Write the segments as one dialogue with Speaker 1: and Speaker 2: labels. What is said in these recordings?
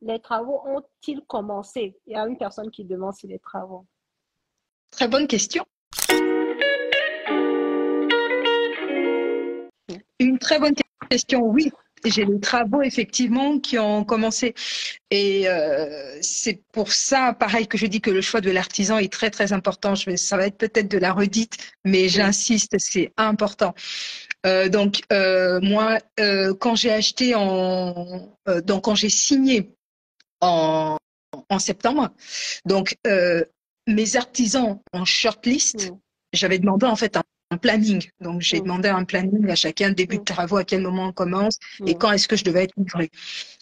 Speaker 1: les travaux ont-ils commencé? Il y a une personne qui demande si les travaux.
Speaker 2: Très bonne question. Une très bonne question, oui. J'ai les travaux effectivement qui ont commencé et c'est pour ça, pareil, que je dis que le choix de l'artisan est très très important. Ça va être peut-être de la redite, mais j'insiste, c'est important. Moi, quand j'ai acheté donc quand j'ai signé en septembre, donc mes artisans en shortlist, j'avais demandé en fait un planning. Donc j'ai demandé un planning à chacun, début de travaux, à quel moment on commence et quand est-ce que je devais être livré.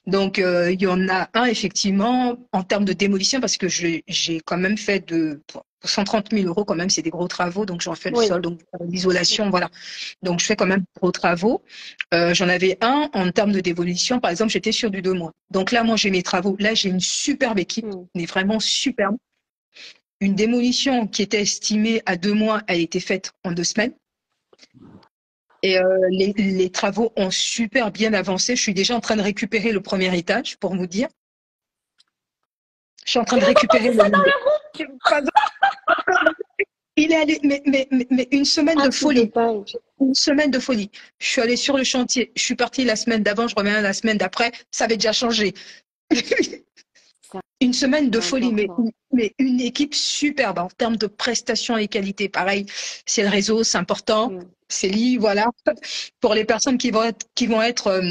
Speaker 2: Donc il y en a un effectivement en termes de démolition parce que j'ai quand même fait pour 130 000 euros quand même, c'est des gros travaux, donc j'en fais le sol, donc l'isolation, voilà. Donc je fais quand même de gros travaux. J'en avais un en termes de démolition, par exemple, j'étais sur du 2 mois. Donc là, moi j'ai mes travaux. Là, j'ai une superbe équipe, mais vraiment superbe. Une démolition qui était estimée à 2 mois, elle a été faite en 2 semaines. Et les travaux ont super bien avancé. Je suis déjà en train de récupérer le premier étage, pour vous dire. Je suis en train de récupérer
Speaker 1: ça dans le
Speaker 2: groupe. Il est allé, mais une semaine de folie. Une semaine de folie. Je suis allée sur le chantier. Je suis partie la semaine d'avant, je reviens la semaine d'après. Ça avait déjà changé. Une semaine de folie, mais une équipe superbe en termes de prestations et qualité. Pareil, c'est le réseau, c'est important. C'est lié, voilà. Pour les personnes qui vont être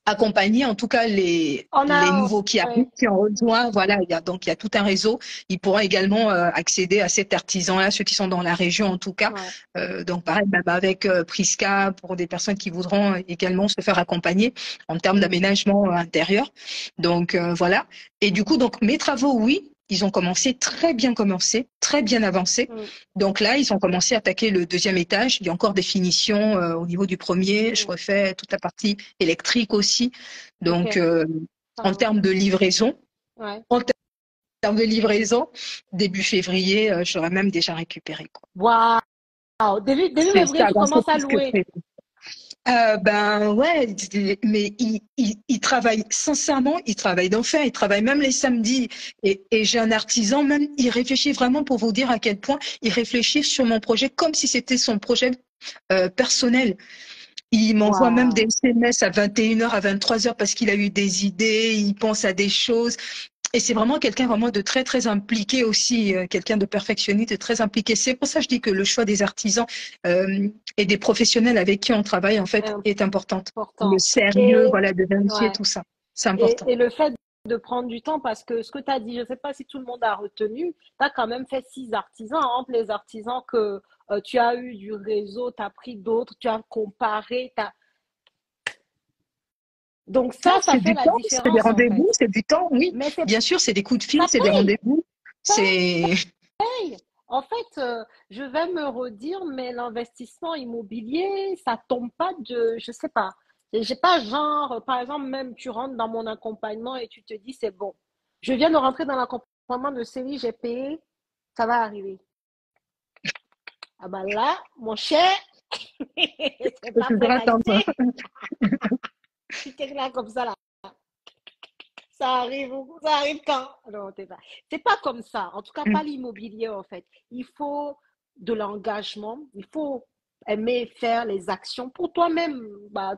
Speaker 2: accompagner en tout cas les nouveaux qui arrivent, qui ont rejoint. Voilà, il y a tout un réseau. Ils pourront également accéder à cet artisan-là, ceux qui sont dans la région en tout cas. Donc pareil, même avec Prisca, pour des personnes qui voudront également se faire accompagner en termes d'aménagement intérieur. Donc voilà. Et du coup, donc mes travaux, oui. Ils ont commencé, très bien avancé. Donc là, ils ont commencé à attaquer le deuxième étage. Il y a encore des finitions au niveau du premier. Je refais toute la partie électrique aussi. Donc, en termes de livraison, début février, j'aurais même déjà récupéré.
Speaker 1: Waouh! Début février, tu commences à louer.
Speaker 2: Ben ouais, mais il travaille sincèrement, il travaille d'enfer, il travaille même les samedis. Et j'ai un artisan, même, il réfléchit vraiment pour vous dire à quel point il réfléchit sur mon projet comme si c'était son projet personnel. Il m'envoie même des SMS à 21h, à 23h parce qu'il a eu des idées, il pense à des choses. Et c'est vraiment quelqu'un vraiment de très, très impliqué aussi, quelqu'un de perfectionniste, de très impliqué. C'est pour ça que je dis que le choix des artisans et des professionnels avec qui on travaille, en fait, est important. Le sérieux, voilà, de vérifier tout ça. C'est important.
Speaker 1: Et le fait de prendre du temps, parce que ce que tu as dit, je ne sais pas si tout le monde a retenu, tu as quand même fait 6 artisans. Entre les artisans que tu as eu du réseau, tu as pris d'autres, tu as comparé, donc ça fait la différence.
Speaker 2: C'est des rendez-vous, c'est du temps, oui. Bien sûr, c'est des coups de fil, c'est des rendez-vous.
Speaker 1: En fait, je vais me redire, mais l'investissement immobilier, ça tombe pas je sais pas. J'ai pas genre, par exemple, même tu rentres dans mon accompagnement et tu te dis, c'est bon. Je viens de rentrer dans l'accompagnement de Céline, j'ai payé, ça va arriver. Ah ben là, mon cher, c'est pas prêt. Tu t'es là comme ça là. Ça arrive quand? Non, c'est pas comme ça. En tout cas, pas l'immobilier, en fait. Il faut de l'engagement. Il faut aimer faire les actions pour toi-même,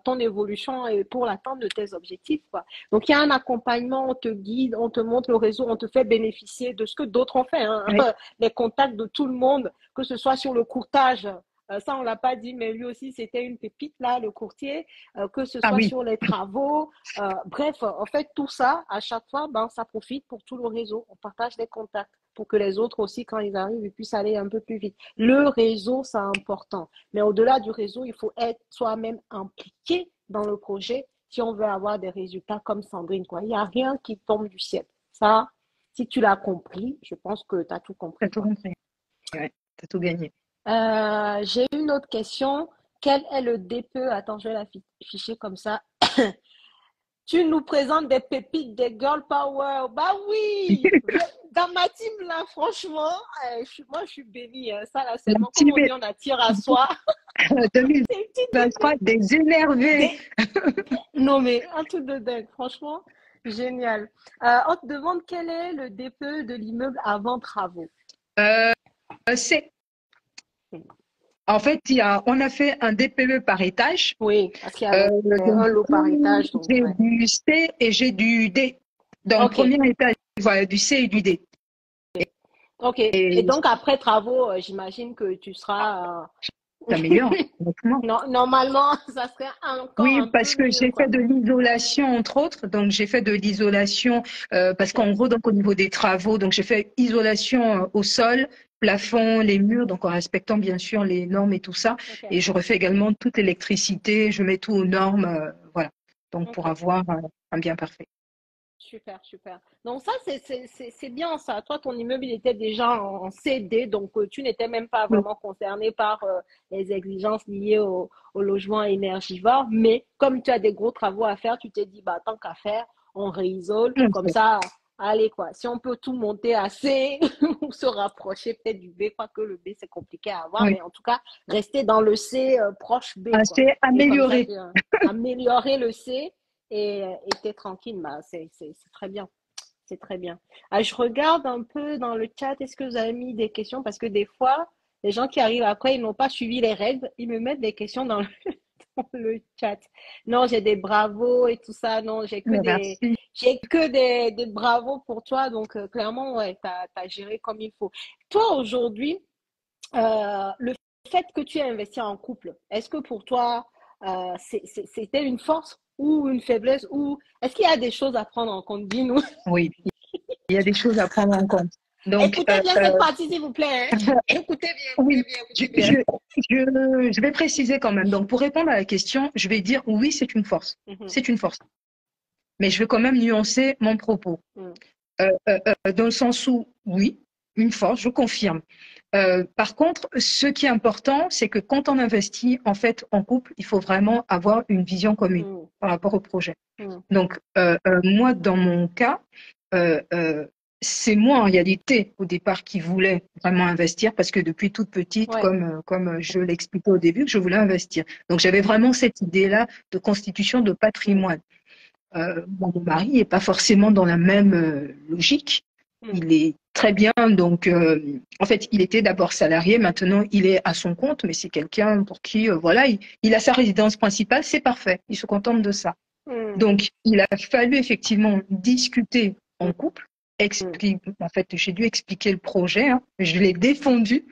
Speaker 1: ton évolution et pour l'atteinte de tes objectifs, quoi. Donc, il y a un accompagnement, on te guide, on te montre le réseau, on te fait bénéficier de ce que d'autres ont fait, hein. Les contacts de tout le monde, que ce soit sur le courtage. Ça, on l'a pas dit, mais lui aussi, c'était une pépite, là, le courtier, que ce soit sur les travaux. Bref, en fait, tout ça, à chaque fois, ça profite pour tout le réseau. On partage des contacts pour que les autres aussi, quand ils arrivent, ils puissent aller un peu plus vite. Le réseau, c'est important. Mais au-delà du réseau, il faut être soi-même impliqué dans le projet si on veut avoir des résultats comme Sandrine, quoi. Il n'y a rien qui tombe du ciel. Ça, si tu l'as compris, je pense que tu as tout compris.
Speaker 2: Tu as tout compris. Ouais, tu as tout gagné.
Speaker 1: J'ai une autre question. Quel est le DPE? Attends, je vais l'afficher comme ça. Tu nous présentes des pépites, des girl power. Bah oui! Dans ma team, là, franchement, moi, je suis bénie. Hein. Ça, là, c'est bon. Comme on dit, on attire à soi.
Speaker 2: 2023, des énervés.
Speaker 1: Non, mais un truc de dingue. Franchement, Génial. On te demande quel est le DPE de l'immeuble avant travaux.
Speaker 2: Euh, c'est, en fait, on a fait un DPE par étage.
Speaker 1: Oui, parce qu'il y a
Speaker 2: Donc,
Speaker 1: un
Speaker 2: du
Speaker 1: lot par
Speaker 2: coup,
Speaker 1: étage, donc
Speaker 2: j'ai
Speaker 1: ouais.
Speaker 2: du C et j'ai du D. Dans le
Speaker 1: Ok,
Speaker 2: premier étage, voilà, du C et du D.
Speaker 1: ok. Et
Speaker 2: Et
Speaker 1: donc après travaux, j'imagine que tu seras.
Speaker 2: ça améliore, honnêtement.
Speaker 1: Non, normalement, ça serait encore
Speaker 2: Oui,
Speaker 1: un peu
Speaker 2: parce que
Speaker 1: mieux,
Speaker 2: j'ai fait
Speaker 1: quoi.
Speaker 2: de l'isolation, entre autres. Donc, j'ai fait de l'isolation, parce
Speaker 1: Ok,
Speaker 2: qu'en gros, donc, au niveau des travaux, donc, j'ai fait isolation au sol, plafond, les murs, donc en respectant bien sûr les normes et tout ça.
Speaker 1: ok,
Speaker 2: Et je refais également toute l'électricité, je mets tout aux normes, voilà. Donc, pour
Speaker 1: ok.
Speaker 2: avoir un bien parfait.
Speaker 1: Super, super. Donc ça, c'est bien ça. Toi, ton immeuble, il était déjà en CD, donc tu n'étais même pas
Speaker 2: Oui,
Speaker 1: vraiment concerné par les exigences liées au logement énergivore. Mais comme tu as des gros travaux à faire, tu t'es dit, bah, tant qu'à faire, on réisole. Comme
Speaker 2: ok.
Speaker 1: ça, allez quoi. Si on peut tout monter à C ou se rapprocher peut-être du B, quoique le B, c'est compliqué à avoir,
Speaker 2: Oui.
Speaker 1: mais en tout cas, rester dans le C proche B, quoi.
Speaker 2: Assez
Speaker 1: Et comme ça,
Speaker 2: amélioré.
Speaker 1: tu as amélioré le C et t'es tranquille, bah, c'est très bien. C'est très bien. Ah, je regarde un peu dans le chat, est-ce que vous avez mis des questions? Parce que des fois, les gens qui arrivent après, ils n'ont pas suivi les règles, ils me mettent des questions dans dans le chat. Non, j'ai des bravos et tout ça. Non,
Speaker 2: Merci.
Speaker 1: j'ai que des bravos pour toi. Donc, clairement, ouais, t'as géré comme il faut. Toi, aujourd'hui, le fait que tu aies investi en couple, est-ce que pour toi, c'était une force ou une faiblesse ou est-ce qu'il y a des choses à prendre en compte? Dis-nous.
Speaker 2: Oui, il y a des choses à prendre en compte. Donc,
Speaker 1: Écoutez bien cette partie, s'il vous plaît, hein. Écoutez bien, écoutez
Speaker 2: oui,
Speaker 1: bien,
Speaker 2: je,
Speaker 1: écoutez bien.
Speaker 2: je, je vais préciser quand même. Donc, pour répondre à la question, je vais dire oui, c'est une force.
Speaker 1: Mhm,
Speaker 2: C'est une force. Mais je vais quand même nuancer mon propos.
Speaker 1: mhm,
Speaker 2: Dans le sens où, oui, une force, je confirme. Par contre, ce qui est important, c'est que quand on investit, en fait, en couple, il faut vraiment avoir une vision commune
Speaker 1: mhm,
Speaker 2: par rapport au projet.
Speaker 1: mhm,
Speaker 2: Donc, moi, dans mon cas, euh, euh, c'est moi en réalité au départ qui voulais vraiment investir parce que depuis toute petite,
Speaker 1: ouais.
Speaker 2: comme je l'expliquais au début, que je voulais investir. Donc, j'avais vraiment cette idée-là de constitution de
Speaker 1: Mhm,
Speaker 2: patrimoine. Mon mari n'est pas forcément dans la même logique.
Speaker 1: mhm,
Speaker 2: Il est très bien, donc en fait, il était d'abord salarié, maintenant il est à son compte, mais c'est quelqu'un pour qui, voilà, il a sa résidence principale, c'est parfait, il se contente de ça.
Speaker 1: mhm,
Speaker 2: Donc, il a fallu effectivement discuter en
Speaker 1: mhm,
Speaker 2: couple. En fait, j'ai dû expliquer le projet. Hein. Je l'ai défendu.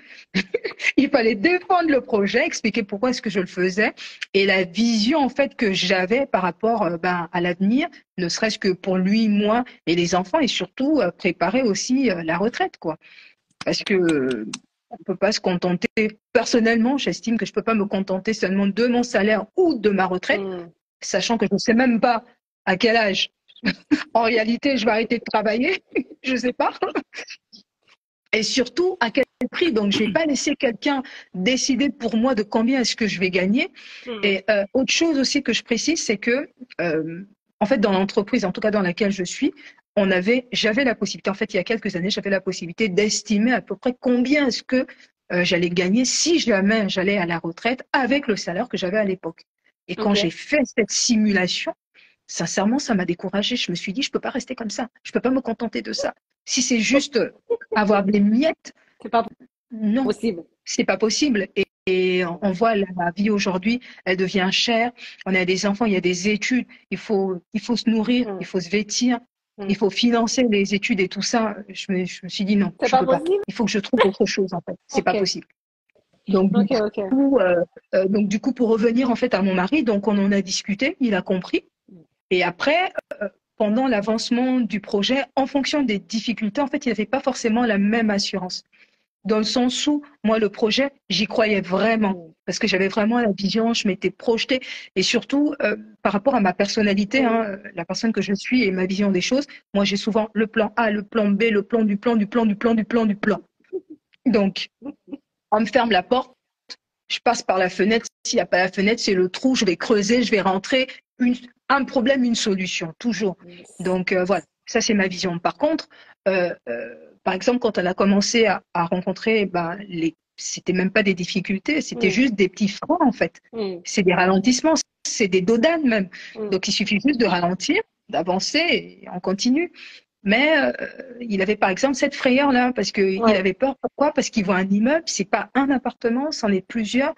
Speaker 2: Il fallait défendre le projet, expliquer pourquoi est-ce que je le faisais et la vision en fait que j'avais par rapport à l'avenir, ne serait-ce que pour lui, moi et les enfants, et surtout préparer aussi la retraite, quoi. Parce que on peut pas se contenter. Personnellement, j'estime que je peux pas me contenter seulement de mon salaire ou de ma retraite,
Speaker 1: mhm.
Speaker 2: sachant que je ne sais même pas à quel âge. En réalité, je vais arrêter de travailler. Je sais pas. Et surtout, à quel prix. Donc, je vais pas laisser quelqu'un décider pour moi de combien est-ce que je vais gagner.
Speaker 1: Mhm.
Speaker 2: Et autre chose aussi que je précise, c'est que, euh, en fait, dans l'entreprise, en tout cas dans laquelle je suis, j'avais la possibilité, en fait, il y a quelques années, j'avais la possibilité d'estimer à peu près combien est-ce que j'allais gagner si jamais j'allais à la retraite avec le salaire que j'avais à l'époque. Et quand j'ai
Speaker 1: Ok.
Speaker 2: fait cette simulation, sincèrement, ça m'a découragée. Je me suis dit, je peux pas rester comme ça. Je peux pas me contenter de ça. Si c'est juste avoir des miettes,
Speaker 1: C'est pas
Speaker 2: non,
Speaker 1: possible.
Speaker 2: c'est pas possible. Et on voit la vie aujourd'hui, elle devient chère. On a des enfants, il y a des études. Il faut se nourrir, il
Speaker 1: Mhm,
Speaker 2: faut se vêtir, il
Speaker 1: mhm.
Speaker 2: faut financer les études et tout ça. Je me suis dit non,
Speaker 1: C'est
Speaker 2: je
Speaker 1: pas
Speaker 2: peux pas.
Speaker 1: possible?
Speaker 2: Il faut que je trouve autre chose en fait. C'est
Speaker 1: Ok.
Speaker 2: pas possible. Donc du
Speaker 1: Ok, ok.
Speaker 2: coup, pour revenir en fait à mon mari, donc on en a discuté, il a compris. Et après, pendant l'avancement du projet, en fonction des difficultés, en fait, il n'y avait pas forcément la même assurance. Dans le sens où, moi, le projet, j'y croyais vraiment.
Speaker 1: Mhm,
Speaker 2: Parce que j'avais vraiment la vision, je m'étais projetée. Et surtout, par rapport à ma personnalité,
Speaker 1: mhm,
Speaker 2: hein, la personne que je suis et ma vision des choses, moi, j'ai souvent le plan A, le plan B, le plan du plan, du plan, du plan, du plan, du plan. Donc, on me ferme la porte, je passe par la fenêtre. S'il n'y a pas la fenêtre, c'est le trou, je vais creuser, je vais rentrer. Un problème, une solution, toujours.
Speaker 1: yes.
Speaker 2: Donc voilà, ça c'est ma vision. Par contre, par exemple, quand on a commencé à rencontrer, c'était même pas des difficultés, c'était
Speaker 1: Mhm,
Speaker 2: juste des petits freins en fait.
Speaker 1: mhm,
Speaker 2: C'est des ralentissements, c'est des dodanes même.
Speaker 1: mhm,
Speaker 2: Donc il suffit juste de ralentir. d'avancer et on continue. Mais il avait par exemple cette frayeur-là parce qu'il
Speaker 1: Ouais.
Speaker 2: avait peur. Pourquoi? Parce qu'il voit un immeuble, c'est pas un appartement, c'en est plusieurs.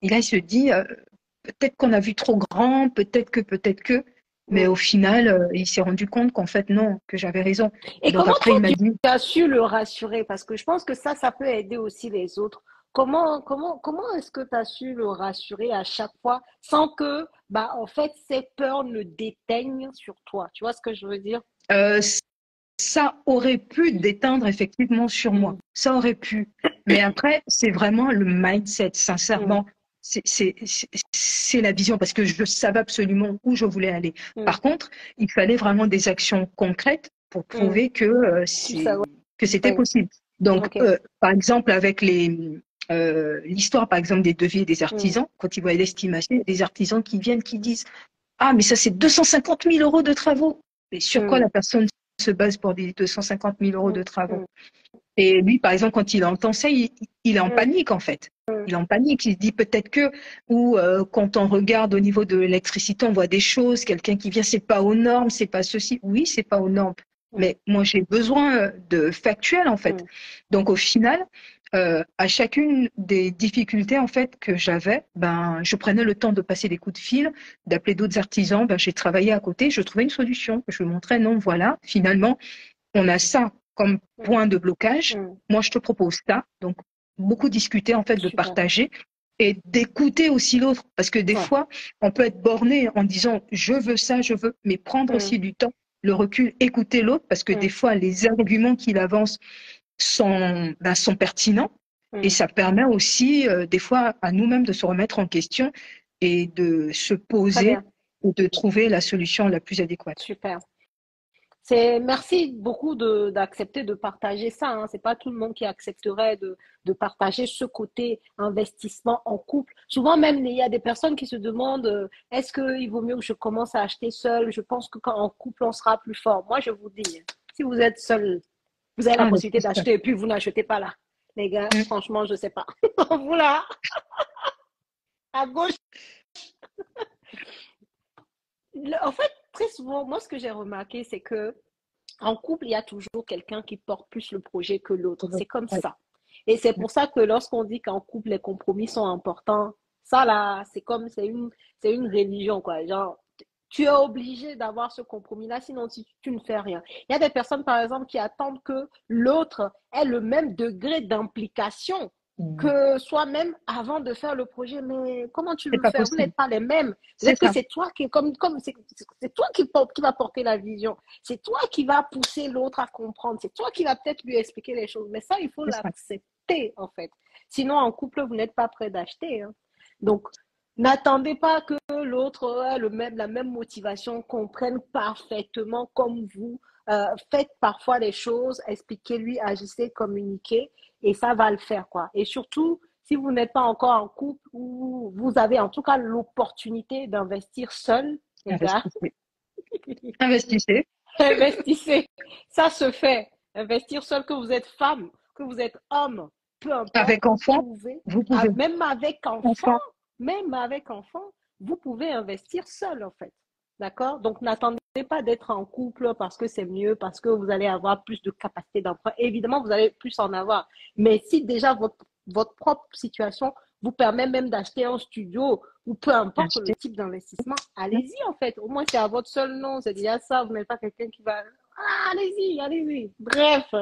Speaker 2: Et là, il se dit, peut-être qu'on a vu trop grand, peut-être que. Mais
Speaker 1: Mm.
Speaker 2: au final, il s'est rendu compte qu'en fait, non, que j'avais raison. Et
Speaker 1: Et
Speaker 2: donc
Speaker 1: comment
Speaker 2: après,
Speaker 1: toi,
Speaker 2: il m'a
Speaker 1: tu
Speaker 2: dit,
Speaker 1: as su le rassurer? Parce que je pense que ça peut aider aussi les autres. Comment est-ce que tu as su le rassurer à chaque fois sans que, bah, en fait, ces peurs ne déteignent sur toi? Tu vois ce que je veux dire?
Speaker 2: euh, ça aurait pu déteindre effectivement sur moi.
Speaker 1: Mm,
Speaker 2: Ça aurait pu. Mais après, c'est vraiment le mindset,
Speaker 1: mm,
Speaker 2: sincèrement. C'est la vision parce que je savais absolument où je voulais aller.
Speaker 1: mm,
Speaker 2: Par contre, il fallait vraiment des actions concrètes pour
Speaker 1: mm.
Speaker 2: prouver que,
Speaker 1: Ça,
Speaker 2: que c'était
Speaker 1: ouais.
Speaker 2: possible. Donc,
Speaker 1: Ok.
Speaker 2: par exemple, avec l'histoire, par exemple, des devis et des
Speaker 1: Mm,
Speaker 2: artisans, quand ils voient l'estimation, il y a des artisans qui viennent, qui disent, ah, mais ça, c'est 250 000 euros de travaux. Et sur quoi
Speaker 1: mm,
Speaker 2: la personne se base pour des 250 000 euros
Speaker 1: mm,
Speaker 2: de travaux?
Speaker 1: mm,
Speaker 2: Et lui, par exemple, quand il entend ça, il est en
Speaker 1: mm,
Speaker 2: panique, en fait.
Speaker 1: mm,
Speaker 2: Il est en panique. Il se dit peut-être que, ou quand on regarde au niveau de l'électricité, on voit des choses, quelqu'un qui vient, c'est pas aux normes, c'est pas ceci. Oui, c'est pas aux normes.
Speaker 1: mm,
Speaker 2: Mais moi, j'ai besoin de factuel, en fait.
Speaker 1: mm.
Speaker 2: Donc, au final, à chacune des difficultés, en fait, que j'avais, ben, je prenais le temps de passer des coups de fil, d'appeler d'autres artisans. Ben, j'ai travaillé à côté, je trouvais une solution. Je lui montrais, non, voilà, finalement, on a ça comme
Speaker 1: Mm,
Speaker 2: point de blocage.
Speaker 1: mm.
Speaker 2: Moi, je te propose ça. Donc, beaucoup discuter, en fait, de
Speaker 1: Super.
Speaker 2: partager et d'écouter aussi l'autre. Parce que des
Speaker 1: Ouais.
Speaker 2: fois, on peut être borné en disant, je veux ça, je veux, mais prendre
Speaker 1: Mm,
Speaker 2: aussi du temps, le recul, écouter l'autre, parce que des
Speaker 1: mm,
Speaker 2: fois, les arguments qu'il avance sont pertinents. Et
Speaker 1: mm.
Speaker 2: ça permet aussi, des fois, à nous-mêmes de se remettre en question et de se
Speaker 1: Très
Speaker 2: poser
Speaker 1: bien.
Speaker 2: ou de trouver la solution la plus adéquate.
Speaker 1: Super. Merci beaucoup d'accepter de partager ça, hein. C'est pas tout le monde qui accepterait de partager ce côté investissement en couple. Souvent même, il y a des personnes qui se demandent, est-ce qu'il vaut mieux que je commence à acheter seul? Je pense que quand en couple, on sera plus fort. Moi, je vous dis, si vous êtes seul, vous avez la possibilité
Speaker 2: Investisseur.
Speaker 1: d'acheter et puis vous n'achetez pas là. Les gars, franchement, je sais pas. Vous là, à gauche. En fait, très souvent, moi, ce que j'ai remarqué, c'est que en couple, il y a toujours quelqu'un qui porte plus le projet que l'autre. C'est comme
Speaker 2: Ouais.
Speaker 1: ça. Et c'est pour ça que lorsqu'on dit qu'en couple, les compromis sont importants, ça là, c'est une religion, quoi. Genre, tu es obligé d'avoir ce compromis-là, sinon tu ne fais rien. Il y a des personnes, par exemple, qui attendent que l'autre ait le même degré d'implication
Speaker 2: Mm.
Speaker 1: que soi-même avant de faire le projet. Mais comment tu
Speaker 2: C'est
Speaker 1: veux
Speaker 2: pas
Speaker 1: faire? Vous
Speaker 2: possible.
Speaker 1: n'êtes pas les mêmes.
Speaker 2: C'est
Speaker 1: Peut-être que
Speaker 2: ça.
Speaker 1: c'est toi qui, c'est toi qui va porter la vision. C'est toi qui va pousser l'autre à comprendre. C'est toi qui va peut-être lui expliquer les choses. Mais ça, il faut
Speaker 2: C'est ça.
Speaker 1: l'accepter, en fait. Sinon, en couple, vous n'êtes pas prêt d'acheter, hein. Donc, n'attendez pas que l'autre ait la même motivation, comprenne parfaitement comme vous. Faites parfois les choses, expliquez-lui, agissez, communiquez, et ça va le faire, quoi. Et surtout, si vous n'êtes pas encore en couple ou vous avez en tout cas l'opportunité d'investir seul, les gars,
Speaker 2: Investissez. Investissez.
Speaker 1: investissez. Ça se fait. Investir seul, que vous êtes femme, que vous êtes homme, peu importe,
Speaker 2: Avec enfant, vous pouvez.
Speaker 1: même avec enfant,
Speaker 2: Enfant,
Speaker 1: même avec enfant, vous pouvez investir seul en fait. D'accord? Donc n'attendez pas d'être en couple parce que c'est mieux, parce que vous allez avoir plus de capacité d'emprunt. Évidemment, vous allez plus en avoir. Mais si déjà votre propre situation vous permet même d'acheter un studio ou peu importe le
Speaker 2: achetez.
Speaker 1: type d'investissement, allez-y en fait. Au moins, c'est à votre seul nom. C'est déjà ça. Vous n'êtes pas quelqu'un qui va. Ah, allez-y, allez-y. Bref,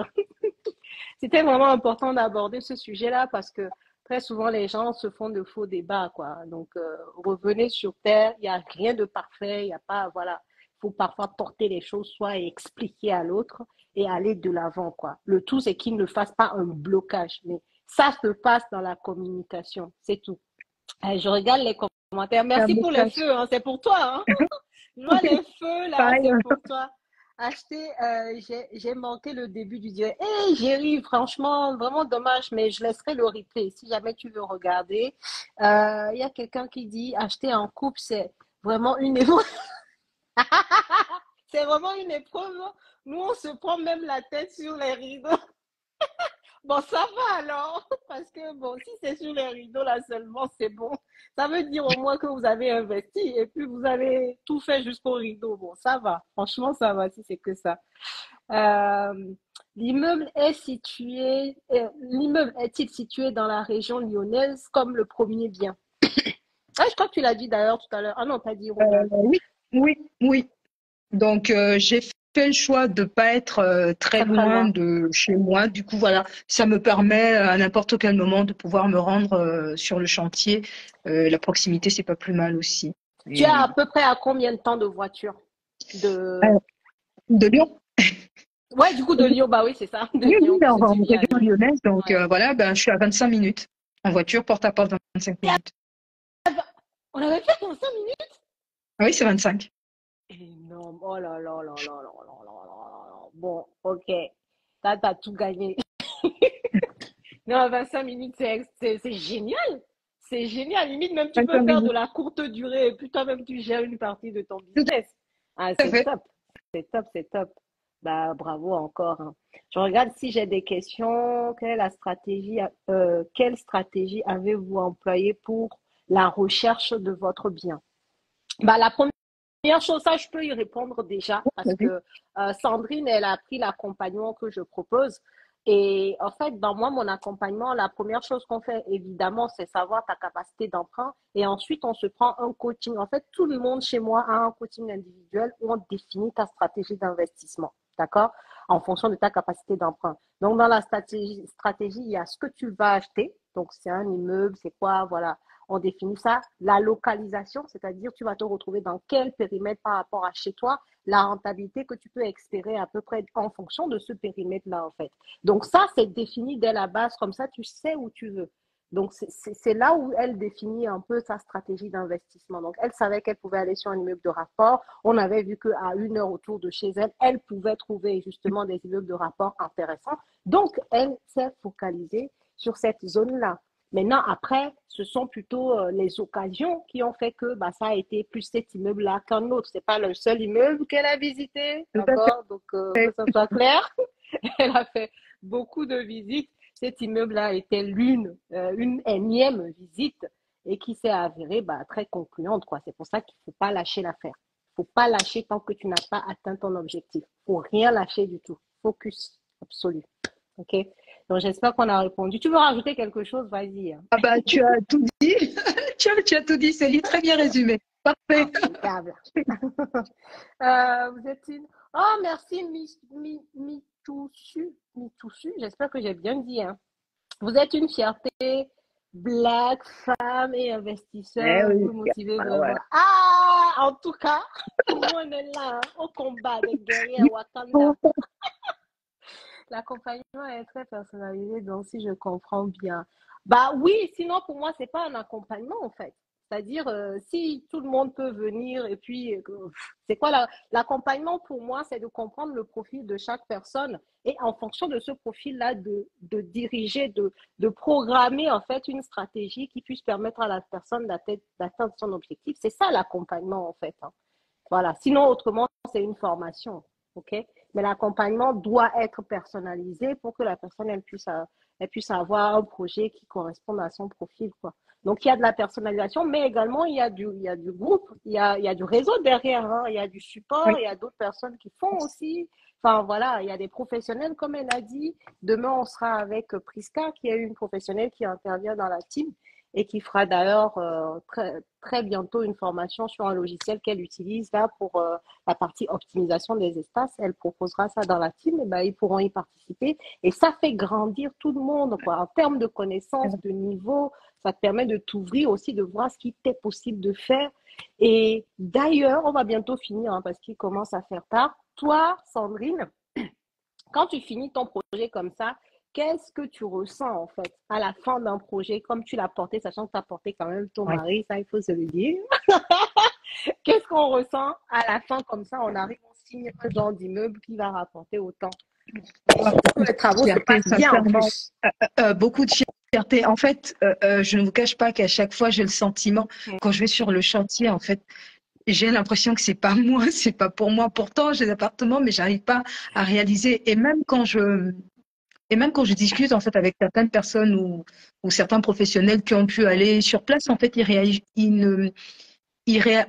Speaker 1: c'était vraiment important d'aborder ce sujet-là parce que très souvent, les gens se font de faux débats, quoi. Donc, revenez sur terre. Il n'y a rien de parfait. Il n'y a pas, voilà. Il faut parfois porter les choses, soit expliquer à l'autre et aller de l'avant, quoi. Le tout, c'est qu'il ne fasse pas un blocage. Mais ça se passe dans la communication. C'est tout. Je regarde les commentaires.
Speaker 2: C'est un
Speaker 1: Merci pour les
Speaker 2: message.
Speaker 1: feux, hein. C'est pour toi, hein. Je vois les feux là,
Speaker 2: Pareil.
Speaker 1: c'est pour toi. Acheter, j'ai manqué le début du direct. Hey, Géry, franchement, vraiment dommage, mais je laisserai le replay si jamais tu veux regarder. Il y a quelqu'un qui dit acheter en couple, c'est vraiment une épreuve. C'est vraiment une épreuve. Nous, on se prend même la tête sur les rideaux. Bon, ça va alors, parce que bon, si c'est sur les rideaux là seulement, c'est bon. Ça veut dire au moins que vous avez investi et puis vous avez tout fait jusqu'au rideau. Bon, ça va. Franchement, ça va si c'est que ça. Euh, l'immeuble est-il situé dans la région lyonnaise comme le premier bien? Ah, je crois que tu l'as dit d'ailleurs tout à l'heure. Ah non, t'as dit Rhône-Alpes.
Speaker 2: Oui, oui, oui. Donc, j'ai fait le choix de pas être très
Speaker 1: Très très
Speaker 2: loin
Speaker 1: loin.
Speaker 2: de chez moi. Du coup, voilà, ça me permet à n'importe quel moment de pouvoir me rendre sur le chantier. La proximité, c'est pas plus mal aussi.
Speaker 1: Tu as à
Speaker 2: Et,
Speaker 1: peu près à combien de temps de voiture? De...
Speaker 2: euh, de Lyon.
Speaker 1: Ouais, du coup, de Lyon, bah oui, c'est ça, de
Speaker 2: Oui, oui,
Speaker 1: Lyon,
Speaker 2: en
Speaker 1: puisque tu vis à
Speaker 2: région
Speaker 1: Lyon.
Speaker 2: lyonnaise. Donc,
Speaker 1: Ouais.
Speaker 2: voilà, ben, je suis à 25 minutes. En voiture, porte à porte, 25 minutes.
Speaker 1: On avait fait dans 5 minutes?
Speaker 2: Ah oui, c'est 25.
Speaker 1: Énorme. Oh là là là là là là là là là. Bon, ok. T'as tout gagné. Non, 25 minutes, c'est génial. C'est génial. Limite, même tu peux
Speaker 2: 25
Speaker 1: faire de
Speaker 2: minutes.
Speaker 1: la courte durée et puis toi-même, tu gères une partie de ton
Speaker 2: Tout
Speaker 1: business. Ah,
Speaker 2: à
Speaker 1: c'est
Speaker 2: fait.
Speaker 1: top. C'est top, c'est top. Bah, bravo encore, hein. Je regarde si j'ai des questions. Quelle stratégie avez-vous employée pour la recherche de votre bien? Bah, la première chose, ça, je peux y répondre déjà parce
Speaker 2: Vas-y.
Speaker 1: que Sandrine, elle a pris l'accompagnement que je propose. Et en fait, dans moi, mon accompagnement, la première chose qu'on fait, évidemment, c'est savoir ta capacité d'emprunt. Et ensuite, on se prend un coaching. En fait, tout le monde chez moi a un coaching individuel où on définit ta stratégie d'investissement. D'accord? En fonction de ta capacité d'emprunt. Donc, dans la stratégie, il y a ce que tu vas acheter. Donc, c'est un immeuble, c'est quoi? Voilà, on définit ça. La localisation, c'est-à-dire tu vas te retrouver dans quel périmètre par rapport à chez toi, la rentabilité que tu peux espérer à peu près en fonction de ce périmètre-là, en fait. Donc ça, c'est défini dès la base, comme ça, tu sais où tu veux. Donc c'est là où elle définit un peu sa stratégie d'investissement. Donc elle savait qu'elle pouvait aller sur un immeuble de rapport. On avait vu qu'à 1 heure autour de chez elle, elle pouvait trouver justement des immeubles de rapport intéressants. Donc elle s'est focalisée sur cette zone-là. Maintenant, après, ce sont plutôt les occasions qui ont fait que bah, ça a été plus cet immeuble-là qu'un autre. C'est pas le seul immeuble qu'elle a visité,
Speaker 2: Tout à
Speaker 1: d'accord? Donc, que
Speaker 2: fait.
Speaker 1: ça soit clair, elle a fait beaucoup de visites. Cet immeuble-là était une énième visite et qui s'est avérée bah, très concluante, quoi. C'est pour ça qu'il ne faut pas lâcher l'affaire. Il ne faut pas lâcher tant que tu n'as pas atteint ton objectif. Il ne faut rien lâcher du tout. Focus absolu. OK? Donc, j'espère qu'on a répondu. Tu veux rajouter quelque chose? Vas-y, hein.
Speaker 2: Ah bah, tu as tout dit. Tu as tout dit, Céline. Très bien résumé. Parfait.
Speaker 1: Impeccable. Vous êtes une... Oh, merci, Mitoussu. Mitoussu, j'espère que j'ai bien dit, hein. Vous êtes une fierté, black, femme et
Speaker 2: Eh
Speaker 1: investisseur.
Speaker 2: oui.
Speaker 1: Vous motivez
Speaker 2: Voilà,
Speaker 1: vraiment.
Speaker 2: voilà.
Speaker 1: Ah, en tout cas, nous, on est là, hein, au combat des guerriers à Wakanda. L'accompagnement est très personnalisé, donc si je comprends bien. Bah oui, sinon pour moi, c'est pas un accompagnement en fait. C'est-à-dire, si tout le monde peut venir et puis, c'est quoi l'accompagnement pour moi, c'est de comprendre le profil de chaque personne et en fonction de ce profil-là, de diriger, de programmer en fait une stratégie qui puisse permettre à la personne d'atteindre son objectif. C'est ça l'accompagnement en fait, hein. Voilà. Sinon, autrement, c'est une formation. OK? Mais l'accompagnement doit être personnalisé pour que la personne elle puisse avoir un projet qui corresponde à son profil, quoi. Donc, il y a de la personnalisation, mais également, il y a du groupe, il y a du réseau derrière, hein, il y a du support,
Speaker 2: Oui.
Speaker 1: il y a d'autres personnes qui font aussi. Enfin, voilà, il y a des professionnels, comme elle a dit. Demain, on sera avec Priska, qui est une professionnelle qui intervient dans la team et qui fera d'ailleurs très bientôt une formation sur un logiciel qu'elle utilise là pour la partie optimisation des espaces. Elle proposera ça dans la team et ben, ils pourront y participer. Et ça fait grandir tout le monde, quoi. En termes de connaissances, de niveau, ça te permet de t'ouvrir aussi, de voir ce qui t'est possible de faire. Et d'ailleurs, on va bientôt finir hein, parce qu'il commence à faire tard. Toi, Sandrine, quand tu finis ton projet comme ça, qu'est-ce que tu ressens en fait à la fin d'un projet, comme tu l'as porté, sachant que tu as porté quand même ton
Speaker 2: Oui.
Speaker 1: mari, ça il faut se le dire. Qu'est-ce qu'on ressent à la fin comme ça, on arrive, on signe un genre d'immeuble qui va rapporter autant. Et
Speaker 2: Ah,
Speaker 1: surtout
Speaker 2: beaucoup
Speaker 1: que
Speaker 2: de
Speaker 1: les travaux se
Speaker 2: fierté,
Speaker 1: passent bien en
Speaker 2: sincèrement.
Speaker 1: plus.
Speaker 2: Beaucoup de fierté. En fait, je ne vous cache pas qu'à chaque fois, j'ai le sentiment, quand je vais sur le chantier, en fait, j'ai l'impression que c'est pas moi, c'est pas pour moi. Pourtant, j'ai des appartements, mais j'arrive pas à réaliser. Et même quand Et même quand je discute en fait avec certaines personnes ou certains professionnels qui ont pu aller sur place, en fait, ils réagissent,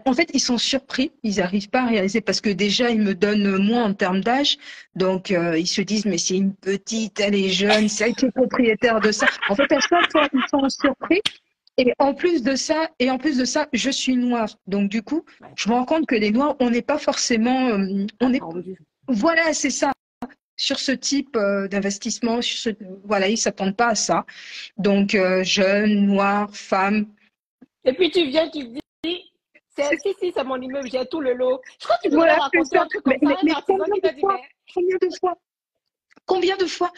Speaker 2: en fait, ils sont surpris, ils n'arrivent pas à réaliser parce que déjà, ils me donnent moins en termes d'âge. Donc, ils se disent, mais c'est une petite, elle est jeune, c'est elle qui est propriétaire de ça. En fait, à chaque fois, ils sont surpris. Et en plus de ça, je suis noire. Donc, du coup,
Speaker 1: Ouais,
Speaker 2: je me rends compte que les noirs, on n'est pas forcément, on est,
Speaker 1: attendu.
Speaker 2: voilà, c'est ça. Sur ce type d'investissement, voilà, ils s'attendent pas à ça. Donc, jeunes, noirs, femmes,
Speaker 1: Et puis tu viens, tu dis, si, si, c'est mon immeuble, j'ai tout le lot. Je crois que tu m'avais
Speaker 2: voilà, c'est
Speaker 1: raconté
Speaker 2: ça.
Speaker 1: un truc
Speaker 2: Mais,
Speaker 1: comme ça,
Speaker 2: mais,
Speaker 1: un
Speaker 2: mais
Speaker 1: artisan
Speaker 2: combien
Speaker 1: qui
Speaker 2: de
Speaker 1: t'a dit,
Speaker 2: fois,
Speaker 1: mais
Speaker 2: combien de fois, combien de fois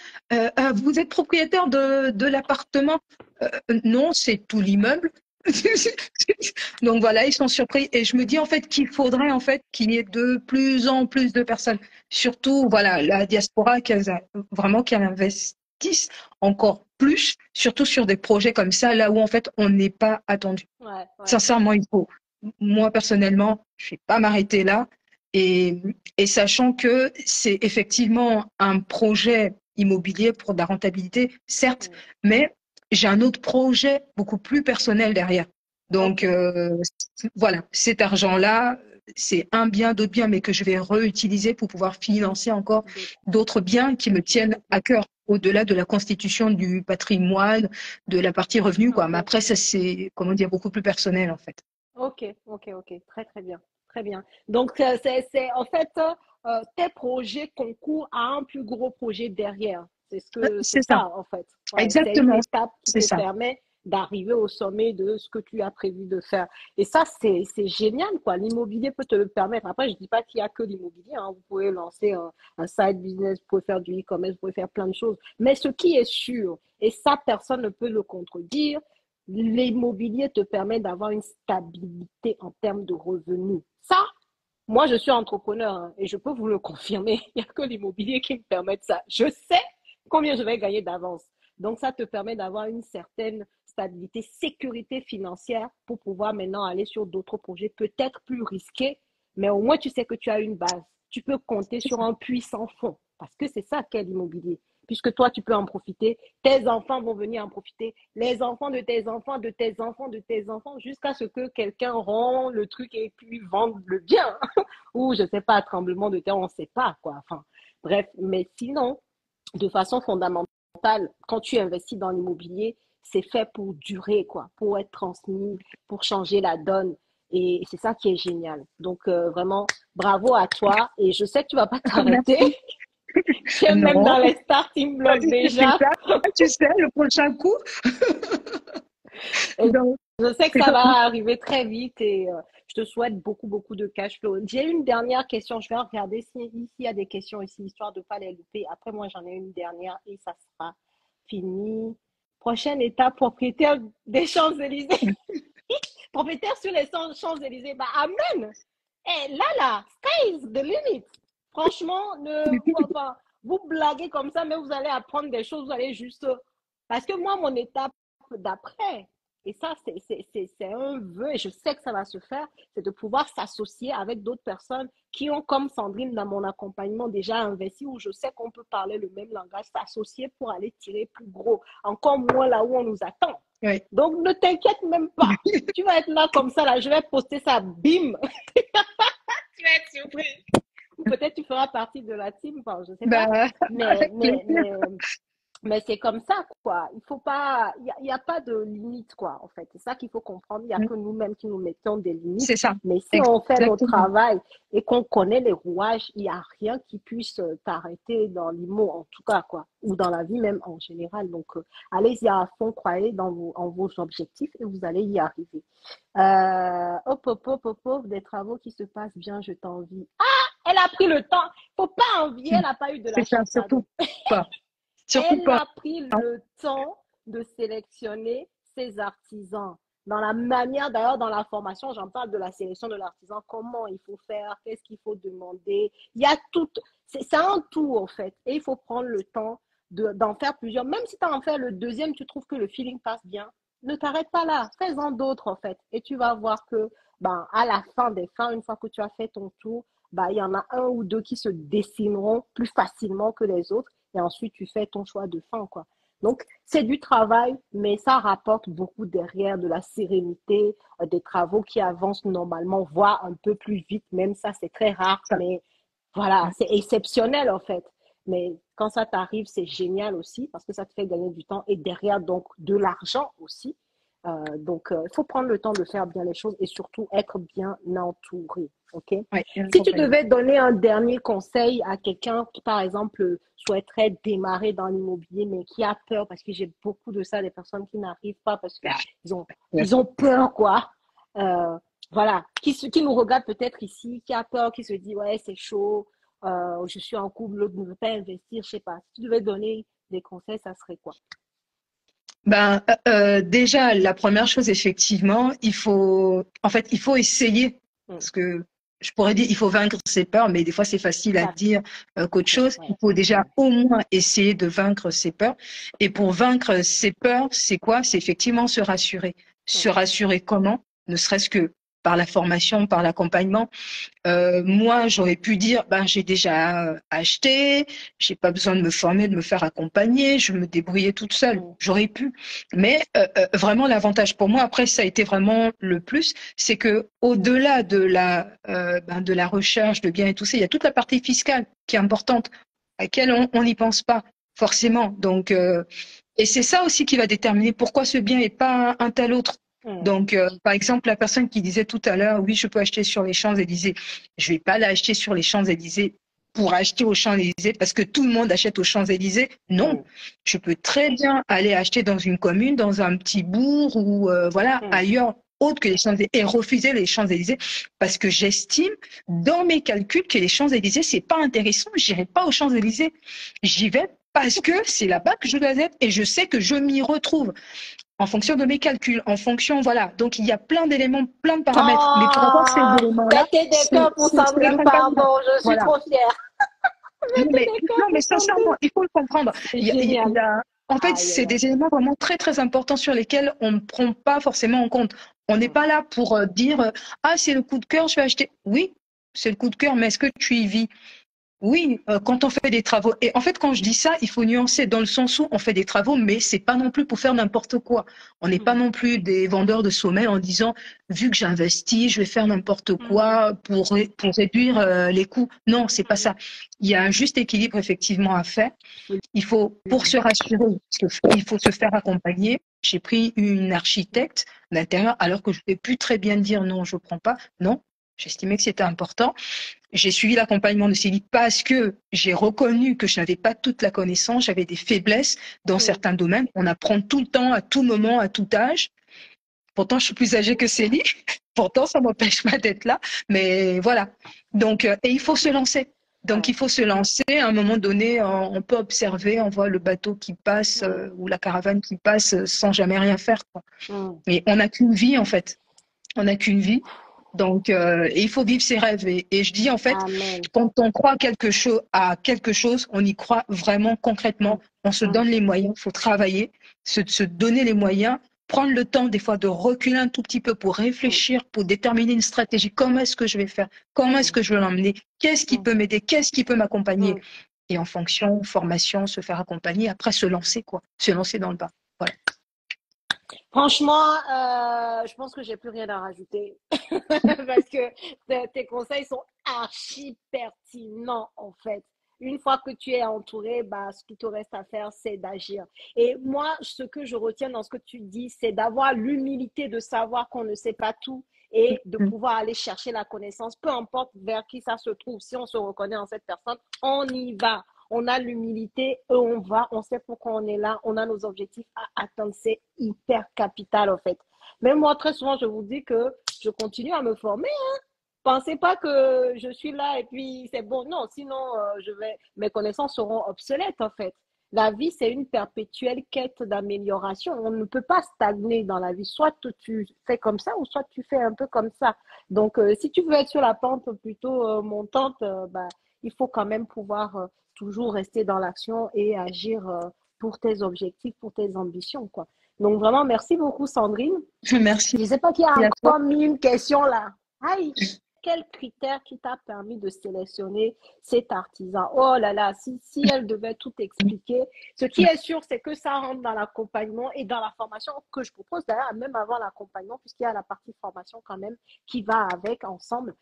Speaker 2: vous êtes propriétaire de l'appartement? Non, c'est tout l'immeuble. Donc voilà, ils sont surpris. Et je me dis en fait qu'il faudrait en fait qu'il y ait de plus en plus de personnes, surtout voilà la diaspora vraiment qui investissent encore plus, surtout sur des projets comme ça, là où en fait on n'est pas attendu.
Speaker 1: ouais, ouais.
Speaker 2: Sincèrement, il faut. Moi, personnellement, je ne vais pas m'arrêter là. Et, et sachant que c'est effectivement un projet immobilier pour de la rentabilité, certes,
Speaker 1: Mm.
Speaker 2: mais j'ai un autre projet beaucoup plus personnel derrière.
Speaker 1: Ok,
Speaker 2: Donc, voilà, cet argent-là, c'est un bien, d'autres biens, mais que je vais réutiliser pour pouvoir financer encore
Speaker 1: d'autres.
Speaker 2: d'autres biens qui me tiennent à cœur, au-delà de la constitution du patrimoine, de la partie revenu, quoi. Mais
Speaker 1: Ok,
Speaker 2: après, ça, c'est, comment dire, beaucoup plus personnel, en fait.
Speaker 1: ok, ok, ok. Très, très bien. Très bien. Donc, en fait, tes projets concourent à un plus gros projet derrière. C'est
Speaker 2: C'est ça,
Speaker 1: ça, en fait. Ouais, c'est une
Speaker 2: exactement,
Speaker 1: étape qui
Speaker 2: c'est
Speaker 1: te
Speaker 2: ça.
Speaker 1: permet d'arriver au sommet de ce que tu as prévu de faire. Et ça, c'est génial, quoi. L'immobilier peut te le permettre. Après, je dis pas qu'il y a que l'immobilier, hein. Vous pouvez lancer un side business, vous pouvez faire du e-commerce, vous pouvez faire plein de choses. Mais ce qui est sûr, et ça, personne ne peut le contredire, l'immobilier te permet d'avoir une stabilité en termes de revenus. Ça, moi, je suis entrepreneur, hein, et je peux vous le confirmer. Il n'y a que l'immobilier qui me permet de ça. Je sais combien je vais gagner d'avance. Donc, ça te permet d'avoir une certaine stabilité, sécurité financière pour pouvoir maintenant aller sur d'autres projets peut-être plus risqués, mais au moins tu sais que tu as une base. Tu peux compter sur un puissant fonds parce que c'est ça qu'est l'immobilier. Puisque toi, tu peux en profiter, tes enfants vont venir en profiter, les enfants de tes enfants, de tes enfants, de tes enfants, jusqu'à ce que quelqu'un rend le truc et puis vende le bien. Ou, je ne sais pas, tremblement de terre, on ne sait pas, quoi. Enfin, bref, mais sinon, de façon fondamentale, quand tu investis dans l'immobilier, c'est fait pour durer, quoi, pour être transmis, pour changer la donne. Et c'est ça qui est génial. Donc, vraiment, bravo à toi. Et je sais que tu ne vas pas t'arrêter.
Speaker 2: Merci.
Speaker 1: Tu es même
Speaker 2: Non,
Speaker 1: dans les starting blocks
Speaker 2: c'est
Speaker 1: déjà.
Speaker 2: ça. Tu sais, le prochain coup.
Speaker 1: Et
Speaker 2: Donc,
Speaker 1: je sais que
Speaker 2: c'est
Speaker 1: ça va
Speaker 2: comme,
Speaker 1: arriver très vite et je te souhaite beaucoup, beaucoup de cash flow. J'ai une dernière question. Je vais regarder s'il y a des questions ici, histoire de ne pas les louper. Après, moi, j'en ai une dernière et ça sera fini. Prochaine étape, propriétaire des Champs-Élysées. Propriétaire sur les Champs-Élysées. Bah, amen. Eh, là, sky is the limit. Franchement, enfin, vous blaguez comme ça, mais vous allez apprendre des choses, vous allez juste. Parce que moi, mon étape d'après, et ça, c'est un vœu, et je sais que ça va se faire, c'est de pouvoir s'associer avec d'autres personnes qui ont, comme Sandrine, dans mon accompagnement, déjà investi, où je sais qu'on peut parler le même langage, s'associer pour aller tirer plus gros, encore moins là où on nous attend.
Speaker 2: oui.
Speaker 1: Donc, ne t'inquiète même pas. Tu vas être là comme ça, là, je vais poster ça, bim. Tu vas être surpris. Ou peut-être tu feras partie de la team, enfin, je ne sais pas.
Speaker 2: Bah,
Speaker 1: Mais,
Speaker 2: avec
Speaker 1: mais,
Speaker 2: plaisir.
Speaker 1: mais, mais c'est comme ça, quoi. Il faut pas, y a pas de limite, quoi, en fait. C'est ça qu'il faut comprendre. Il n'y a que nous-mêmes qui nous mettons des limites.
Speaker 2: C'est ça.
Speaker 1: Mais si on fait notre
Speaker 2: Exactement.
Speaker 1: travail et qu'on connaît les rouages, il n'y a rien qui puisse t'arrêter dans l'IMO, en tout cas, quoi. Ou dans la vie même en général. Donc, allez-y à fond, croyez en vos objectifs et vous allez y arriver. Hop, hop, hop, hop, hop, des travaux qui se passent bien, je t'envie. Elle a pris le temps. Faut pas envier, elle n'a pas eu de la
Speaker 2: C'est ça,
Speaker 1: chance,
Speaker 2: surtout
Speaker 1: pardon.
Speaker 2: pas. Surtout
Speaker 1: Elle
Speaker 2: pas.
Speaker 1: a pris le temps de sélectionner ses artisans. Dans la manière, d'ailleurs, dans la formation, j'en parle de la sélection de l'artisan, comment il faut faire, qu'est-ce qu'il faut demander. Il y a tout, c'est un tout, en fait. Et il faut prendre le temps d'en faire plusieurs. Même si tu en fais le deuxième, tu trouves que le feeling passe bien, ne t'arrête pas là. Fais-en d'autres, en fait. Et tu vas voir que, ben, à la fin des fins, une fois que tu as fait ton tour, ben, il y en a un ou deux qui se dessineront plus facilement que les autres et ensuite tu fais ton choix de fin, quoi. Donc, c'est du travail, mais ça rapporte beaucoup derrière de la sérénité, des travaux qui avancent normalement, voire un peu plus vite, même ça, c'est très rare,
Speaker 2: Ça.
Speaker 1: mais voilà, c'est exceptionnel en fait. Mais quand ça t'arrive, c'est génial aussi parce que ça te fait gagner du temps et derrière, donc, de l'argent aussi. Il faut prendre le temps de faire bien les choses et surtout être bien entouré. OK?
Speaker 2: Ouais,
Speaker 1: Si tu devais donner un dernier conseil à quelqu'un qui, par exemple, souhaiterait démarrer dans l'immobilier, mais qui a peur, parce que j'ai beaucoup de ça, des personnes qui n'arrivent pas parce qu'ils ont peur, quoi. Euh, voilà, qui nous regarde peut-être ici, qui a peur, qui se dit, ouais, c'est chaud, je suis en couple, l'autre ne veut pas investir, je sais pas. Si tu devais donner des conseils, ça serait quoi?
Speaker 2: Ben, déjà, la première chose, effectivement, il faut essayer.
Speaker 1: Hmm.
Speaker 2: Parce que je pourrais dire, il faut vaincre ses peurs, mais des fois, c'est facile à
Speaker 1: Ça,
Speaker 2: dire qu'autre
Speaker 1: c'est
Speaker 2: chose.
Speaker 1: ouais.
Speaker 2: Il faut déjà au moins essayer de vaincre ses peurs. Et pour vaincre ses peurs, c'est quoi? C'est effectivement se rassurer.
Speaker 1: Hmm.
Speaker 2: Se rassurer comment? Ne serait-ce que par la formation, par l'accompagnement. Moi, j'aurais pu dire, ben, j'ai déjà acheté, j'ai pas besoin de me former, de me faire accompagner, je me débrouillais toute seule.
Speaker 1: Hmm.
Speaker 2: J'aurais pu. Mais vraiment, l'avantage pour moi, après, ça a été vraiment le plus, c'est que au-delà de la recherche de biens et tout ça, il y a toute la partie fiscale qui est importante, à laquelle on n'y pense pas forcément. Donc, et c'est ça aussi qui va déterminer pourquoi ce bien et pas un tel autre.
Speaker 1: Hmm.
Speaker 2: Donc, par exemple, la personne qui disait tout à l'heure, oui, je peux acheter sur les Champs-Élysées. Je vais pas l'acheter sur les Champs-Élysées pour acheter aux Champs-Élysées parce que tout le monde achète aux Champs-Élysées. Non,
Speaker 1: Hmm.
Speaker 2: je peux très bien aller acheter dans une commune, dans un petit bourg ou voilà
Speaker 1: Hmm.
Speaker 2: ailleurs autre que les Champs-Élysées et refuser les Champs-Élysées parce que j'estime dans mes calculs que les Champs-Élysées c'est pas intéressant. J'irai pas aux Champs-Élysées. J'y vais parce que c'est là-bas que je dois être et je sais que je m'y retrouve en fonction de mes calculs, en fonction, voilà. Donc, il y a plein d'éléments, plein de paramètres. Mais pour avoir ces
Speaker 1: Oh,
Speaker 2: éléments-là,
Speaker 1: mettez des cœurs pour
Speaker 2: c'est
Speaker 1: Sandrine,
Speaker 2: l'accompagnement.
Speaker 1: pardon, je suis
Speaker 2: Voilà.
Speaker 1: trop fière.
Speaker 2: Non,
Speaker 1: Mettez des cœurs
Speaker 2: non, mais
Speaker 1: pour
Speaker 2: sincèrement,
Speaker 1: Sandrine.
Speaker 2: il faut le comprendre.
Speaker 1: C'est génial.
Speaker 2: En fait,
Speaker 1: Aïe,
Speaker 2: c'est
Speaker 1: aïe, aïe.
Speaker 2: des éléments vraiment très, très importants sur lesquels on ne prend pas forcément en compte. On n'est
Speaker 1: Hmm.
Speaker 2: pas là pour dire, ah, c'est le coup de cœur, je vais acheter. Oui, c'est le coup de cœur, mais est-ce que tu y vis? Oui, quand on fait des travaux. Et en fait, quand je dis ça, il faut nuancer dans le sens où on fait des travaux, mais c'est pas non plus pour faire n'importe quoi. On n'est pas
Speaker 1: Hmm.
Speaker 2: non plus des vendeurs de sommeil en disant, vu que j'investis, je vais faire n'importe
Speaker 1: Hmm.
Speaker 2: quoi pour réduire les coûts. Non, c'est pas
Speaker 1: Hmm.
Speaker 2: ça. Il y a un juste équilibre effectivement à faire. Il faut, pour se
Speaker 1: Absolument.
Speaker 2: rassurer, il faut se faire accompagner. J'ai pris une architecte d'intérieur alors que je ne pouvais plus très bien dire non, je ne prends pas. Non, j'estimais que c'était important. J'ai suivi l'accompagnement de Céline parce que j'ai reconnu que je n'avais pas toute la connaissance, j'avais des faiblesses dans
Speaker 1: Hmm.
Speaker 2: certains domaines. On apprend tout le temps, à tout moment, à tout âge. Pourtant, je suis plus âgée que Céline. Pourtant, ça m'empêche pas d'être là. Mais voilà. Donc, et il faut se lancer. Donc,
Speaker 1: Ouais.
Speaker 2: il faut se lancer. À un moment donné, on peut observer, on voit le bateau qui passe
Speaker 1: Hmm.
Speaker 2: ou la caravane qui passe sans jamais rien faire, quoi.
Speaker 1: Hmm.
Speaker 2: Et on n'a qu'une vie, en fait. On n'a qu'une vie. Donc, et il faut vivre ses rêves. Et je dis, en fait,
Speaker 1: Amen.
Speaker 2: quand on croit à quelque chose, on y croit vraiment
Speaker 1: Hmm.
Speaker 2: concrètement. On se
Speaker 1: Hmm.
Speaker 2: donne les moyens, il faut travailler, se donner les moyens, prendre le temps des fois de reculer un tout petit peu pour
Speaker 1: Hmm.
Speaker 2: réfléchir, pour déterminer une stratégie. Comment est-ce que je vais faire? Comment est-ce
Speaker 1: Hmm.
Speaker 2: que je vais l'emmener? Qu'est-ce qui
Speaker 1: Hmm.
Speaker 2: peut m'aider? Qu'est-ce qui peut m'accompagner?
Speaker 1: Hmm.
Speaker 2: Et en fonction, formation, se faire accompagner, après se lancer, quoi. Se lancer dans le bain. Voilà.
Speaker 1: Franchement, je pense que j'ai plus rien à rajouter parce que tes conseils sont archi pertinents en fait. Une fois que tu es entouré, bah, ce qui te reste à faire, c'est d'agir. Et moi, ce que je retiens dans ce que tu dis, c'est d'avoir l'humilité de savoir qu'on ne sait pas tout et de
Speaker 2: Mm.
Speaker 1: pouvoir aller chercher la connaissance, peu importe vers qui ça se trouve. Si on se reconnaît en cette personne, on y va. On a l'humilité et on va, on sait pourquoi on est là, on a nos objectifs à atteindre. C'est hyper capital en fait. Même moi, très souvent, je vous dis que je continue à me former. Pensez pas que je suis là et puis c'est bon. Non, sinon, mes connaissances seront obsolètes en fait. La vie, c'est une perpétuelle quête d'amélioration. On ne peut pas stagner dans la vie. Soit tu fais comme ça ou soit tu fais un peu comme ça. Donc, si tu veux être sur la pente plutôt montante, bah, il faut quand même pouvoir toujours rester dans l'action et agir pour tes objectifs, pour tes ambitions, quoi. Donc, vraiment, merci beaucoup, Sandrine.
Speaker 2: Merci
Speaker 1: Je ne sais pas qui a
Speaker 2: à toi.
Speaker 1: encore mis une question là. Aïe! quel critère qui t'a permis de sélectionner cet artisan? Oh là là, si elle devait tout expliquer, ce qui est sûr, c'est que ça rentre dans l'accompagnement et dans la formation que je propose, d'ailleurs, même avant l'accompagnement, puisqu'il y a la partie formation quand même qui va avec ensemble.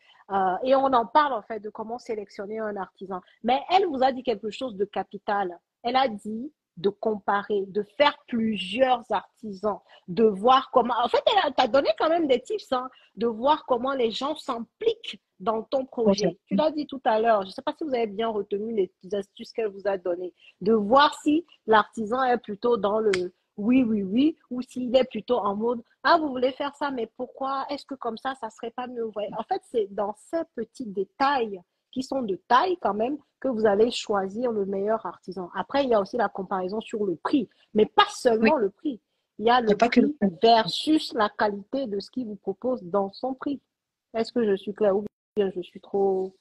Speaker 1: Et on en parle en fait de comment sélectionner un artisan. Mais elle vous a dit quelque chose de capital. Elle a dit de comparer, de faire plusieurs artisans, de voir comment. En fait, elle t'a donné quand même des tips, hein, de voir comment les gens s'impliquent dans ton projet. Tu l'as dit tout à l'heure, je ne sais pas si vous avez bien retenu les petites astuces qu'elle vous a données, de voir si l'artisan est plutôt dans le oui, oui, oui, ou s'il est plutôt en mode ah, vous voulez faire ça, mais pourquoi? Est-ce que comme ça serait pas mieux? En fait, c'est dans ces petits détails qui sont de taille quand même que vous allez choisir le meilleur artisan. Après, il y a aussi la comparaison sur le prix, mais pas
Speaker 2: Oui,
Speaker 1: seulement le prix. Il y a
Speaker 2: il n'y a
Speaker 1: le
Speaker 2: pas que le
Speaker 1: prix versus la qualité de ce qu'il vous propose dans son prix. Est-ce que je suis claire ou bien je suis trop...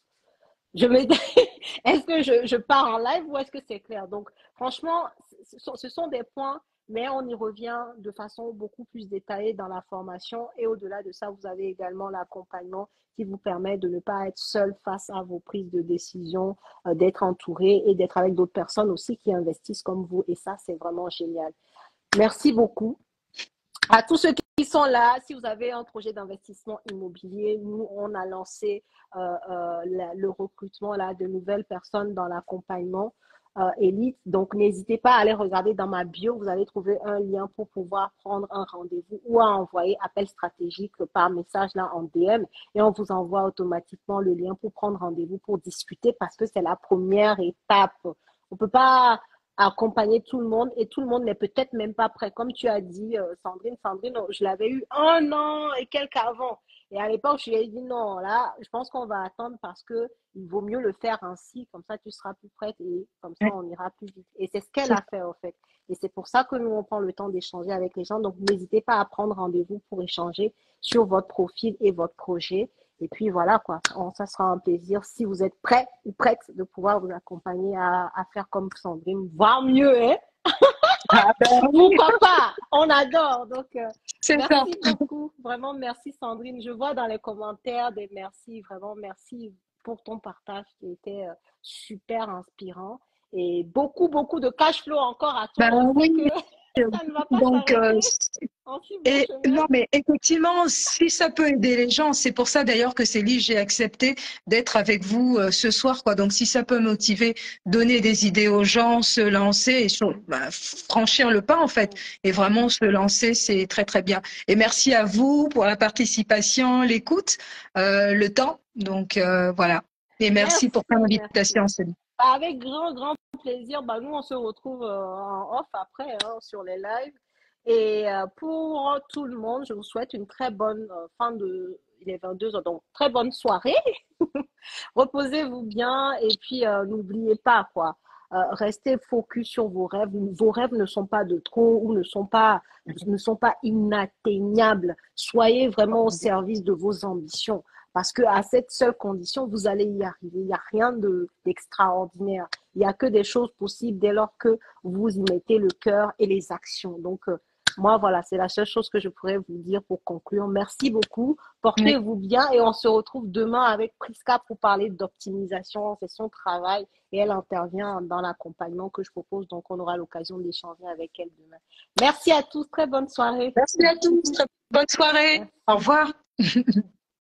Speaker 1: Je me... Est-ce que je pars en live ou est-ce que c'est clair? Donc, franchement, ce sont des points, mais on y revient de façon beaucoup plus détaillée dans la formation. Et au-delà de ça, vous avez également l'accompagnement qui vous permet de ne pas être seul face à vos prises de décision, d'être entouré et d'être avec d'autres personnes aussi qui investissent comme vous. Et ça, c'est vraiment génial. Merci beaucoup. À tous ceux qui sont là, si vous avez un projet d'investissement immobilier, nous, on a lancé le recrutement là, de nouvelles personnes dans l'accompagnement Elite. Donc, n'hésitez pas à aller regarder dans ma bio. Vous allez trouver un lien pour pouvoir prendre un rendez-vous ou à envoyer appel stratégique par message là en DM. Et on vous envoie automatiquement le lien pour prendre rendez-vous pour discuter parce que c'est la première étape. On ne peut pas accompagner tout le monde et tout le monde n'est peut-être même pas prêt. Comme tu as dit, Sandrine, je l'avais eu 1 an et quelques avant. Et à l'époque, je lui ai dit non, là, je pense qu'on va attendre parce que il vaut mieux le faire ainsi, comme ça tu seras plus prête et comme ça on ira plus vite. Et c'est ce qu'elle a fait en fait. Et c'est pour ça que nous, on prend le temps d'échanger avec les gens. Donc, n'hésitez pas à prendre rendez-vous pour échanger sur votre profil et votre projet. Et puis voilà quoi, ça sera un plaisir si vous êtes prêts ou prêtes de pouvoir vous accompagner à faire comme Sandrine, voire mieux, hein?
Speaker 2: Ah ben oui,
Speaker 1: Pourquoi pas? On adore. Donc,
Speaker 2: c'est ça.
Speaker 1: merci beaucoup. Vraiment, merci Sandrine. Je vois dans les commentaires des merci. Vraiment, merci pour ton partage qui était super inspirant. Et beaucoup, beaucoup de cash flow encore à toi.
Speaker 2: Ben
Speaker 1: Je sais
Speaker 2: oui,
Speaker 1: que ça ne va pas
Speaker 2: donc
Speaker 1: s'arrêter en si bon
Speaker 2: et
Speaker 1: chemin.
Speaker 2: non, mais effectivement, si ça peut aider les gens, c'est pour ça d'ailleurs que Célie, j'ai accepté d'être avec vous ce soir, quoi. Donc, si ça peut motiver, donner des idées aux gens, se lancer et franchir le pas, en fait, et vraiment se lancer, c'est très, très bien. Et merci à vous pour la participation, l'écoute, le temps. Donc, voilà. Et merci pour ton
Speaker 1: Merci, merci.
Speaker 2: invitation, Célie.
Speaker 1: Avec grand, grand plaisir. Bah, nous, on se retrouve en off après hein, sur les lives. Et pour tout le monde, je vous souhaite une très bonne fin de... Il est 22 heures, donc très bonne soirée. Reposez-vous bien et puis n'oubliez pas quoi. Restez focus sur vos rêves. Vos rêves ne sont pas de trop ou ne sont pas inatteignables. Soyez vraiment au service de vos ambitions. Parce que à cette seule condition, vous allez y arriver. Il n'y a rien d'extraordinaire. Il n'y a que des choses possibles dès lors que vous y mettez le cœur et les actions. Donc, moi, voilà, c'est la seule chose que je pourrais vous dire pour conclure. Merci beaucoup.
Speaker 2: Oui.
Speaker 1: Portez-vous bien et on se retrouve demain avec Priska pour parler d'optimisation. C'est son travail et elle intervient dans l'accompagnement que je propose. Donc, on aura l'occasion d'échanger avec elle demain. Merci à tous. Très bonne soirée.
Speaker 2: Merci à tous. Bonne soirée.
Speaker 1: Merci.
Speaker 2: Au revoir.